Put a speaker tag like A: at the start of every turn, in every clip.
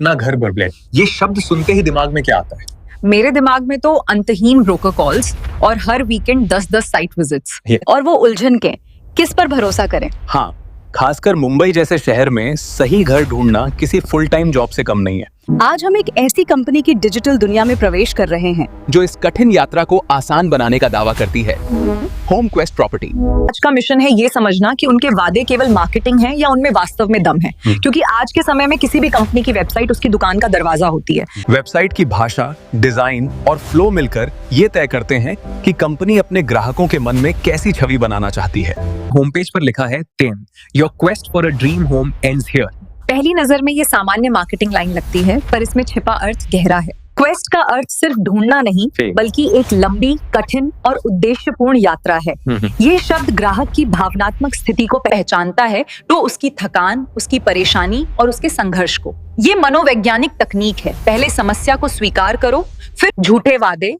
A: अपना घर बर्बाद, ये शब्द सुनते ही दिमाग में क्या आता है?
B: मेरे दिमाग में तो अंतहीन ब्रोकर कॉल्स और हर वीकेंड 10-10 साइट विजिट्स
C: और वो उलझन के किस पर भरोसा करें।
D: हाँ, खासकर मुंबई जैसे शहर में सही घर ढूंढना किसी फुल टाइम जॉब से कम नहीं है।
C: आज हम एक ऐसी कंपनी की डिजिटल दुनिया में प्रवेश कर रहे हैं
D: जो इस कठिन यात्रा को आसान बनाने का दावा करती है। Home quest property.
B: आज का मिशन है ये समझना कि उनके वादे केवल मार्केटिंग है या उनमें वास्तव में दम है, क्योंकि आज के समय में किसी भी कंपनी की वेबसाइट उसकी दुकान का दरवाजा होती है।
D: वेबसाइट की भाषा, डिजाइन और फ्लो मिलकर ये तय करते हैं कि कंपनी अपने ग्राहकों के मन में कैसी छवि बनाना चाहती है।
A: होम पेज पर लिखा है 10 your quest for a dream home ends here.
B: पहली नजर में ये सामान्य मार्केटिंग लाइन लगती है, पर इसमें छिपा अर्थ गहरा है। क्वेस्ट का अर्थ सिर्फ ढूंढना नहीं, बल्कि एक लंबी, कठिन और उद्देश्यपूर्ण यात्रा है। ये शब्द ग्राहक की भावनात्मक स्थिति को पहचानता है, तो उसकी थकान, उसकी परेशानी और उसके संघर्ष को। ये मनोवैज्ञानिक तकनीक है। पहले समस्या को स्वीकार करो, फिर झूठे वादे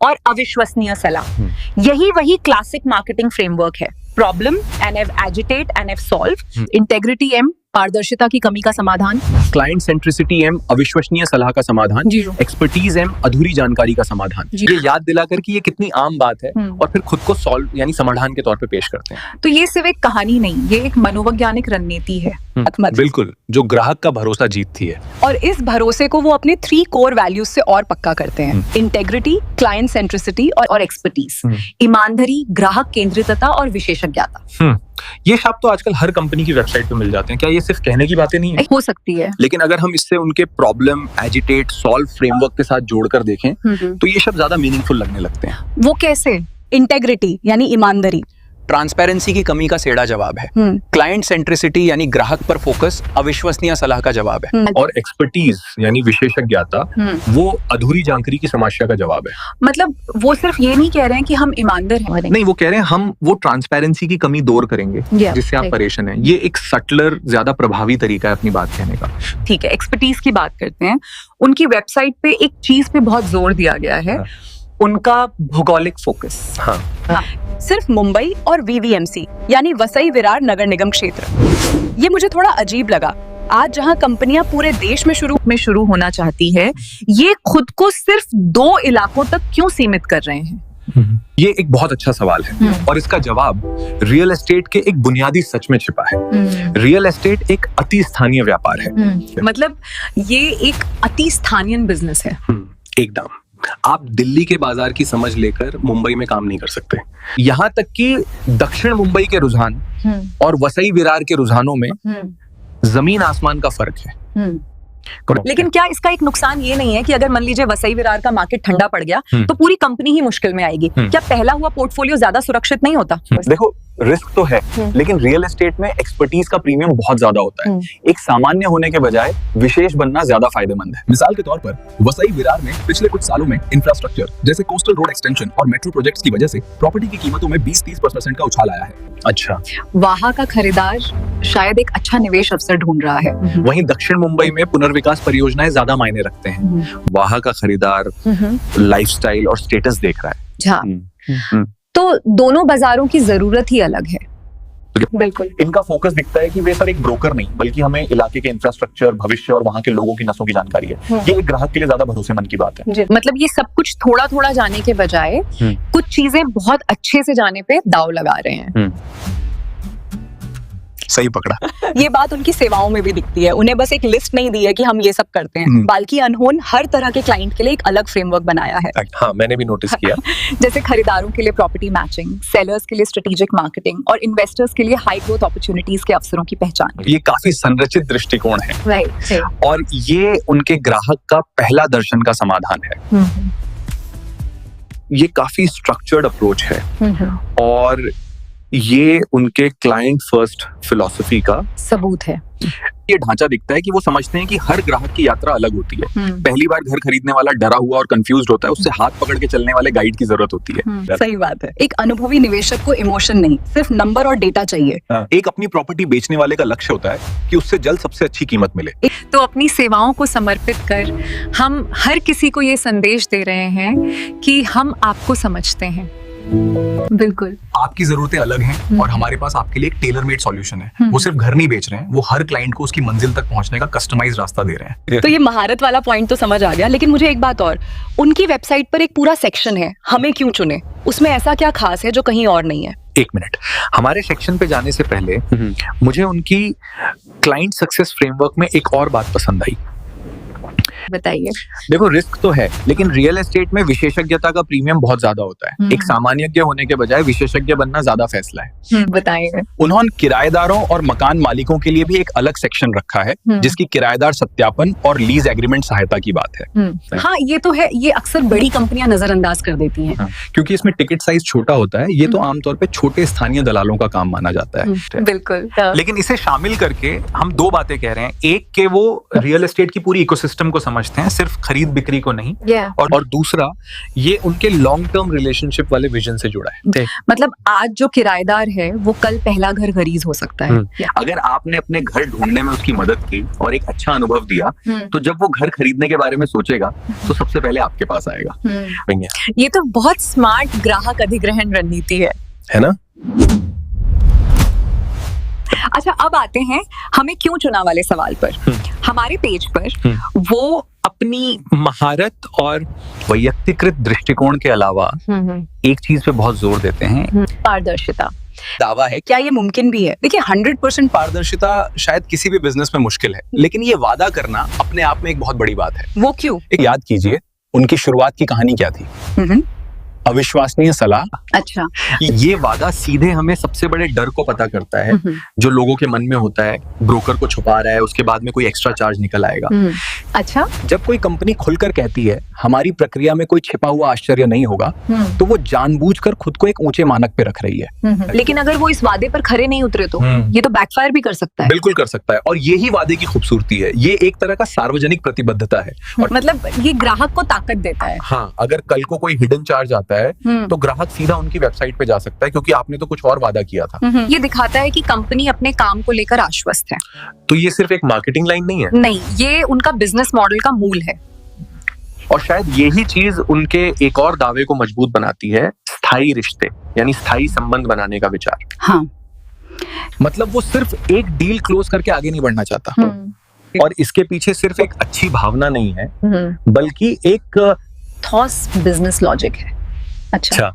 B: और अविश्वसनीय सलाह। यही वही क्लासिक मार्केटिंग फ्रेमवर्क है। Problem NF agitate, NF solve, integrity M पारदर्शिता की कमी का समाधान,
A: क्लाइंट सेंट्रिसिटी M अविश्वसनीय सलाह का समाधान, एक्सपर्टीज M अधूरी जानकारी का समाधान। ये याद दिलाकर कि ये कितनी आम बात है और फिर खुद को सॉल्व यानी समाधान के तौर पे पेश करते हैं।
B: तो ये सिर्फ एक कहानी नहीं, ये एक मनोवैज्ञानिक रणनीति है।
D: बिल्कुल, जो ग्राहक का भरोसा जीतती है।
C: और इस भरोसे को वो अपने 3 कोर वैल्यूज से और पक्का करते हैं। इंटेग्रिटी, क्लाइंट सेंट्रिसिटी और एक्सपर्टीज।
B: ईमानदारी, ग्राहक केंद्रितता और विशेषज्ञता।
A: ये शब्द तो आजकल हर कंपनी की वेबसाइट पे मिल जाते हैं। क्या ये सिर्फ कहने की बातें नहीं है?
B: हो सकती है,
A: लेकिन अगर हम इससे उनके प्रॉब्लम, एजिटेट, सॉल्व फ्रेमवर्क के साथ जोड़कर देखें तो ये शब्द ज्यादा मीनिंगफुल लगने लगते हैं।
B: वो कैसे?
C: इंटेग्रिटी यानी ईमानदारी,
D: ट्रांसपेरेंसी की कमी का सेड़ा जवाब है। क्लाइंट सेंट्रिसिटी यानी ग्राहक पर फोकस अविश्वसनीय सलाह का जवाब है।
A: और एक्सपर्टीज यानी विशेषज्ञता, वो अधूरी जानकारी की समस्या का जवाब है।
B: मतलब वो सिर्फ ये नहीं कह रहे हैं कि हम ईमानदार हैं,
A: नहीं, वो कह रहे हैं हम वो ट्रांसपेरेंसी की कमी दूर करेंगे जिससे आप परेशान हैं। ये एक सटलर, ज्यादा प्रभावी तरीका है अपनी बात कहने का।
B: ठीक है, एक्सपर्टीज की बात करते हैं। उनकी वेबसाइट पे एक चीज पे बहुत जोर दिया गया है, उनका भौगोलिक फोकस।
C: सिर्फ मुंबई और VVMC यानी वसई विरार नगर निगम क्षेत्र। ये मुझे थोड़ा अजीब लगा। आज जहां कंपनियां पूरे देश में शुरू होना चाहती है, ये खुद को सिर्फ 2 इलाकों तक क्यों सीमित कर रहे हैं?
A: ये एक बहुत अच्छा सवाल है और इसका जवाब रियल एस्टेट के एक बुनियादी सच में छिपा है। रियल एस्टेट एक अति स्थानीय व्यापार है।
B: मतलब ये एक अति स्थानीय बिजनेस है।
A: एकदम। आप दिल्ली के बाजार की समझ लेकर मुंबई में काम नहीं कर सकते। यहाँ तक कि दक्षिण मुंबई के रुझान और वसई विरार के रुझानों में जमीन आसमान का फर्क है।
B: लेकिन क्या इसका एक नुकसान ये नहीं है कि अगर मान लीजिए वसई विरार का मार्केट ठंडा पड़ गया तो पूरी कंपनी ही मुश्किल में आएगी? क्या पहला हुआ पोर्टफोलियो ज्यादा सुरक्षित नहीं होता?
A: देखो, रिस्क तो है, लेकिन रियल एस्टेट में एक्सपर्टीज का प्रीमियम बहुत ज्यादा होता है। एक सामान्य होने के बजाय विशेष बनना ज्यादा फायदेमंद है।
E: मिसाल के तौर पर वसई विरार में पिछले कुछ सालों में इंफ्रास्ट्रक्चर जैसे कोस्टल रोड एक्सटेंशन और मेट्रो प्रोजेक्ट्स की वजह से प्रॉपर्टी की कीमतों में 20-30% का उछाल आया है।
A: अच्छा,
B: वहां का खरीदार शायद एक अच्छा निवेश अवसर ढूंढ रहा है।
A: वहीं दक्षिण मुंबई में पुनर्विकास परियोजनाएं ज्यादा मायने रखते हैं। वहां का खरीदार लाइफस्टाइल और स्टेटस देख रहा है।
B: तो दोनों बाजारों की जरूरत ही अलग है।
A: बिल्कुल। इनका फोकस दिखता है कि वे सर एक ब्रोकर नहीं, बल्कि हमें इलाके के इंफ्रास्ट्रक्चर, भविष्य और वहां के लोगों की नसों की जानकारी है। ये एक ग्राहक के लिए ज्यादा भरोसेमंद की बात है।
B: मतलब ये सब कुछ थोड़ा थोड़ा जाने के बजाय कुछ चीजें बहुत अच्छे से जाने पे दाव लगा रहे हैं।
A: सही पकड़ा।
C: ये बात उनकी सेवाओं में भी दिखती है। उन्हें बस एक लिस्ट नहीं दी है कि हम ये सब करते हैं, बल्कि अनहोन हर तरह के क्लाइंट के लिए एक अलग फ्रेमवर्क बनाया है।
A: हाँ, मैंने भी नोटिस किया।
B: जैसे खरीदारों के लिए प्रॉपर्टी मैचिंग, सेलर्स के लिए स्ट्रेटेजिक मार्केटिंग और इन्वेस्टर्स के लिए हाई ग्रोथ अपॉर्चुनिटीज के अवसरों की पहचान।
A: ये काफी संरचित दृष्टिकोण है।
B: राइट।
A: और ये उनके ग्राहक का पहला दर्शन का समाधान है। ये काफी स्ट्रक्चर्ड अप्रोच है और ये उनके क्लाइंट फर्स्ट फिलॉसफी का
B: सबूत है।
A: ये ढांचा दिखता है कि वो समझते हैं कि हर ग्राहक की यात्रा अलग होती है। पहली बार घर खरीदने वाला डरा हुआ और कंफ्यूज्ड होता है, उससे हाथ पकड़ के चलने वाले गाइड की जरूरत होती है।
C: सही बात है। एक अनुभवी निवेशक को इमोशन नहीं, सिर्फ नंबर और डेटा चाहिए।
A: एक अपनी प्रॉपर्टी बेचने वाले का लक्ष्य होता है कि उससे जल्द सबसे अच्छी कीमत मिले।
B: तो अपनी सेवाओं को समर्पित कर हम हर किसी को ये संदेश दे रहे हैं कि हम आपको समझते हैं, बिल्कुल।
E: आपकी जरूरतें अलग हैं और हमारे पास आपके लिए एक टेलर मेड सॉल्यूशन है। वो सिर्फ घर नहीं बेच रहे हैं, वो हर क्लाइंट को उसकी मंजिल तक पहुंचने का कस्टमाइज रास्ता दे रहे हैं।
C: तो ये महारत वाला पॉइंट तो समझ आ गया, लेकिन मुझे एक बात और, उनकी वेबसाइट पर एक पूरा सेक्शन है हमें क्यों चुने, उसमें ऐसा क्या खास है जो कहीं और नहीं है?
A: एक मिनट, हमारे सेक्शन पे जाने से पहले मुझे उनकी क्लाइंट सक्सेस फ्रेमवर्क में एक और बात पसंद आई।
B: बताइए।
A: देखो, रिस्क तो है, लेकिन रियल एस्टेट में विशेषज्ञता का प्रीमियम बहुत ज्यादा होता है। एक सामान्यज्ञ होने के बजाय विशेषज्ञ बनना ज्यादा फैसला है।
B: बताइए।
D: उन्होंने किराएदारों और मकान मालिकों के लिए भी एक अलग सेक्शन रखा है, जिसकी किराएदार सत्यापन और लीज एग्रीमेंट सहायता की बात है।
B: हाँ, ये तो है, ये अक्सर बड़ी कंपनियां नजरअंदाज कर देती हैं।
E: क्योंकि इसमें टिकट साइज छोटा होता है, ये तो आमतौर पे छोटे स्थानीय दलालों का काम माना जाता है।
B: बिल्कुल।
A: लेकिन इसे शामिल करके हम दो बातें कह रहे हैं। एक के वो रियल एस्टेट की पूरी इकोसिस्टम को समझते हैं, सिर्फ खरीद बिक्री को नहीं। और दूसरा, ये उनके लॉन्ग टर्म रिलेशनशिप वाले विजन से जुड़ा है।
B: मतलब आज जो किराएदार है वो कल पहला घर खरीद हो सकता है।
A: अगर आपने अपने घर ढूंढने में उसकी मदद की और एक अच्छा अनुभव दिया, तो जब वो घर खरीदने के बारे में सोचेगा तो सबसे पहले आपके पास आएगा।
B: ये तो बहुत स्मार्ट ग्राहक अधिग्रहण रणनीति है
A: ना?
B: अच्छा, अब आते हैं हमें क्यों चुना वाले सवाल पर। हमारे पेज पर वो
A: अपनी महारत और वैयक्तिकृत दृष्टिकोण के अलावा एक चीज पे बहुत जोर देते हैं,
B: पारदर्शिता।
D: दावा है
C: क्या ये मुमकिन भी है?
D: देखिए, 100% पारदर्शिता शायद किसी भी बिजनेस में मुश्किल है, लेकिन ये वादा करना अपने आप में एक बहुत बड़ी बात है।
C: वो क्यों?
D: एक याद कीजिए, उनकी शुरुआत की कहानी क्या थी? अविश्वसनीय सलाह।
B: अच्छा,
A: ये वादा सीधे हमें सबसे बड़े डर को पता करता है जो लोगों के मन में होता है। ब्रोकर को छुपा रहा है, उसके बाद में कोई एक्स्ट्रा चार्ज निकल आएगा।
B: अच्छा,
D: जब कोई कंपनी खुलकर कहती है हमारी प्रक्रिया में कोई छिपा हुआ आश्चर्य नहीं होगा, तो वो जानबूझकर खुद को एक ऊंचे मानक पे रख रही है।
B: लेकिन अगर वो इस वादे पर खरे नहीं उतरे तो ये तो बैकफायर भी कर सकता है।
E: बिल्कुल कर सकता है, और यही वादे की खूबसूरती है। ये एक तरह का सार्वजनिक प्रतिबद्धता है। और
B: मतलब ये ग्राहक को ताकत देता है।
E: हाँ, अगर कल को कोई हिडन चार्ज आता है तो ग्राहक सीधा उनकी वेबसाइट पे जा सकता है, क्योंकि आपने तो कुछ और वादा किया था।
B: ये दिखाता है कि कंपनी अपने काम को लेकर आश्वस्त है।
A: तो ये सिर्फ एक मार्केटिंग लाइन नहीं है।
B: नहीं, ये उनका बिजनेस मॉडल का मूल है।
A: और शायद यही चीज उनके एक और दावे को मजबूत बनाती है, स्थायी रिश्ते, यानी स्थायी संबंध बनाने का विचार।
B: हाँ,
E: मतलब वो सिर्फ एक डील क्लोज करके आगे नहीं बढ़ना चाहता।
A: और इसके पीछे सिर्फ एक अच्छी भावना नहीं है, बल्कि एक
B: ठोस बिजनेस लॉजिक है। अच्छा,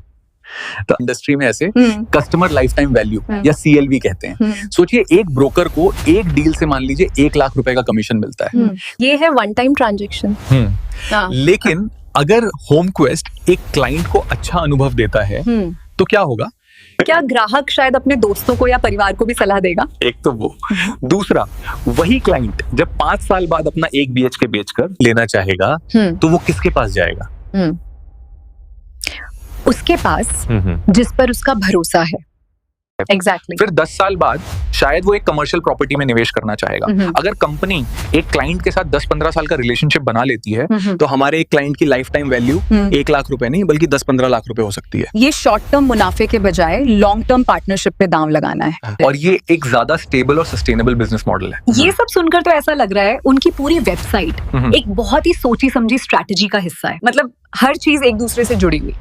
A: तो इंडस्ट्री में ऐसे कस्टमर लाइफ टाइम वैल्यू या CLV कहते हैं। सोचिए, एक ब्रोकर को एक डील से मान लीजिए 1 लाख रुपए का कमीशन मिलता है।
B: ये है वन टाइम ट्रांजैक्शन।
E: लेकिन अगर होमक्वेस्ट एक क्लाइंट को अच्छा अनुभव देता है तो क्या होगा?
B: क्या ग्राहक शायद अपने दोस्तों को या परिवार को भी सलाह देगा?
A: एक तो वो, दूसरा, वही क्लाइंट जब 5 साल बाद अपना 1 BHK बेचकर लेना चाहेगा तो वो किसके पास जाएगा?
B: उसके पास जिस पर उसका भरोसा है। Exactly.
A: फिर 10 साल बाद शायद वो एक कमर्शियल प्रॉपर्टी में निवेश करना चाहेगा। अगर कंपनी एक क्लाइंट के साथ 10-15 साल का रिलेशनशिप बना लेती है तो हमारे एक क्लाइंट की लाइफ टाइम वैल्यू 1 लाख रुपए नहीं बल्कि 10-15 लाख रुपए हो सकती है।
C: ये शॉर्ट टर्म मुनाफे के बजाय लॉन्ग टर्म पार्टनरशिप पे दांव लगाना है।
A: और ये एक ज्यादा स्टेबल और सस्टेनेबल बिजनेस मॉडल है।
B: ये सब सुनकर तो ऐसा लग रहा है उनकी पूरी वेबसाइट एक बहुत ही सोची समझी स्ट्रैटेजी का हिस्सा है। मतलब हर चीज एक दूसरे से जुड़ी हुई।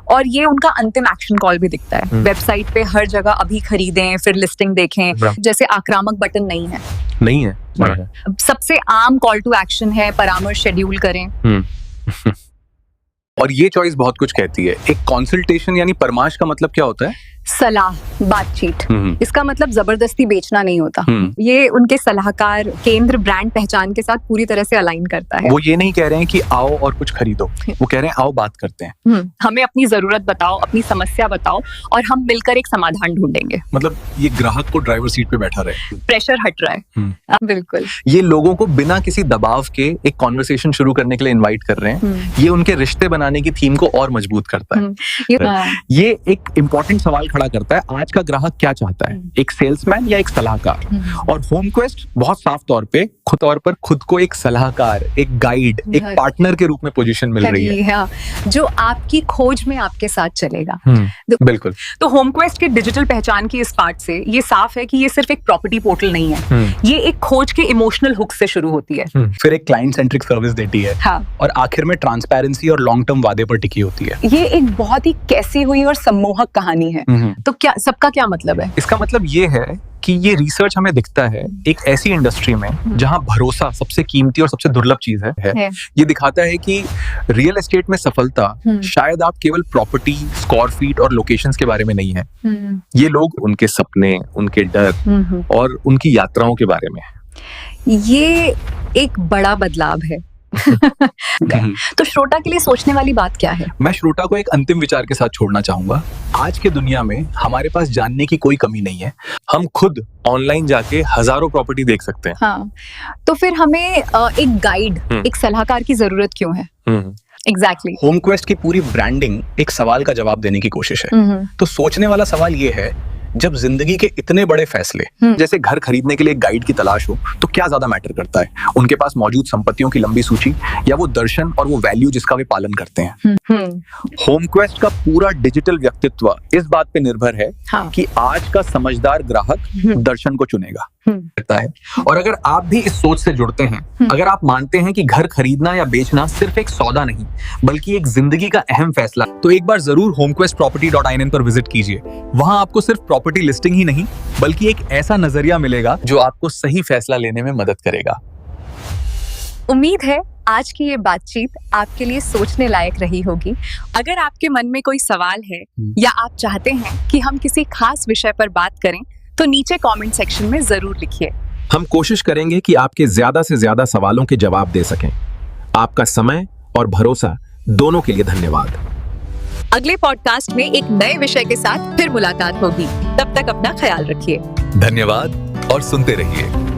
B: और ये उनका अंतिम एक्शन कॉल भी दिखता है। वेबसाइट पे हर जगह अभी खरीदें, फिर लिस्टिंग देखें, जैसे आक्रामक बटन नहीं है।
A: नहीं है।
B: सबसे आम कॉल टू एक्शन है परामर्श शेड्यूल करें।
A: और ये चॉइस बहुत कुछ कहती है। एक कंसल्टेशन यानी परामर्श का मतलब क्या होता है?
B: सलाह, बातचीत। इसका मतलब जबरदस्ती बेचना नहीं होता। ये उनके सलाहकार केंद्र ब्रांड पहचान के साथ पूरी तरह से अलाइन करता है।
A: वो ये नहीं कह रहे हैं कि आओ और कुछ खरीदो, वो कह रहे हैं आओ बात करते हैं।
B: हमें अपनी जरूरत बताओ, अपनी समस्या बताओ और हम मिलकर एक समाधान ढूंढेंगे।
E: मतलब ये ग्राहक को ड्राइवर सीट पे बैठा रहे,
B: प्रेशर हट रहा है। बिल्कुल।
A: ये लोगों को बिना किसी दबाव के एक कॉन्वर्सेशन शुरू करने के लिए इन्वाइट कर रहे हैं। ये उनके रिश्ते बनाने की थीम को और मजबूत करता है। ये एक इम्पोर्टेंट सवाल खड़ा खड़ा करता है आज का ग्राहक क्या चाहता है, एक सेल्समैन या एक सलाहकार। और होमक्वेस्ट बहुत साफ तौर पर खुद को एक सलाहकार, एक गाइड, एक पार्टनर के रूप में पोजीशन मिल रही है,
B: जो आपकी खोज में आपके साथ चलेगा।
A: बिल्कुल।
C: तो होमक्वेस्ट के डिजिटल पहचान की इस पार्ट से ये साफ है कि ये सिर्फ एक प्रॉपर्टी पोर्टल नहीं है, ये एक खोज के इमोशनल हुक से शुरू होती है,
D: फिर एक क्लाइंट सेंट्रिक सर्विस देती है, और आखिर में ट्रांसपेरेंसी और लॉन्ग टर्म वादे पर टिकी होती है।
C: ये एक बहुत ही कैसी हुई और सम्मोहक कहानी है।
B: तो क्या सबका क्या मतलब है?
A: इसका मतलब ये है कि ये रिसर्च हमें दिखता है एक ऐसी इंडस्ट्री में जहां भरोसा सबसे कीमती और सबसे दुर्लभ चीज है। ये दिखाता है कि रियल एस्टेट में सफलता शायद आप केवल प्रॉपर्टी, स्क्वायर फीट और लोकेशंस के बारे में नहीं है, ये लोग उनके सपने, उनके डर और उनकी यात्राओं के बारे में है।
B: ये एक बड़ा बदलाव है। तो श्रोता के लिए सोचने वाली बात क्या है?
A: मैं श्रोता को एक अंतिम विचार के साथ छोड़ना चाहूंगा। आज के दुनिया में हमारे पास जानने की कोई कमी नहीं है, हम खुद ऑनलाइन जाके हजारों प्रॉपर्टी देख सकते हैं।
B: हाँ, तो फिर हमें एक गाइड, एक सलाहकार की जरूरत क्यों है? एग्जैक्टली।
D: होमक्वेस्ट की पूरी ब्रांडिंग एक सवाल का जवाब देने की कोशिश है। तो सोचने वाला सवाल ये है, जब जिंदगी के इतने बड़े फैसले
A: जैसे घर खरीदने के लिए गाइड की तलाश हो, तो क्या ज्यादा मैटर करता है, उनके पास मौजूद संपत्तियों की लंबी सूची या वो दर्शन और वो वैल्यू जिसका वे पालन करते हैं? होमक्वेस्ट का पूरा डिजिटल व्यक्तित्व इस बात पे निर्भर है कि आज का समझदार ग्राहक दर्शन को चुनेगा है। और अगर आप भी इस सोच से जुड़ते हैं, अगर आप मानते हैं कि घर खरीदना या बेचना सिर्फ एक सौदा नहीं बल्कि एक जिंदगी का अहम फैसला, तो एक बार जरूर homequestproperty.in पर विजिट कीजिए। वहां आपको सिर्फ प्रॉपर्टी लिस्टिंग ही नहीं बल्कि एक ऐसा नजरिया मिलेगा जो आपको सही फैसला लेने में मदद करेगा।
B: उम्मीद है आज की ये बातचीत आपके लिए सोचने लायक रही होगी।
C: अगर आपके मन में कोई सवाल है या आप चाहते हैं कि हम किसी खास विषय पर बात करें, तो नीचे कमेंट सेक्शन में जरूर लिखिए।
E: हम कोशिश करेंगे कि आपके ज्यादा से ज्यादा सवालों के जवाब दे सकें। आपका समय और भरोसा दोनों के लिए धन्यवाद।
C: अगले पॉडकास्ट में एक नए विषय के साथ फिर मुलाकात होगी। तब तक अपना ख्याल रखिए।
D: धन्यवाद और सुनते रहिए।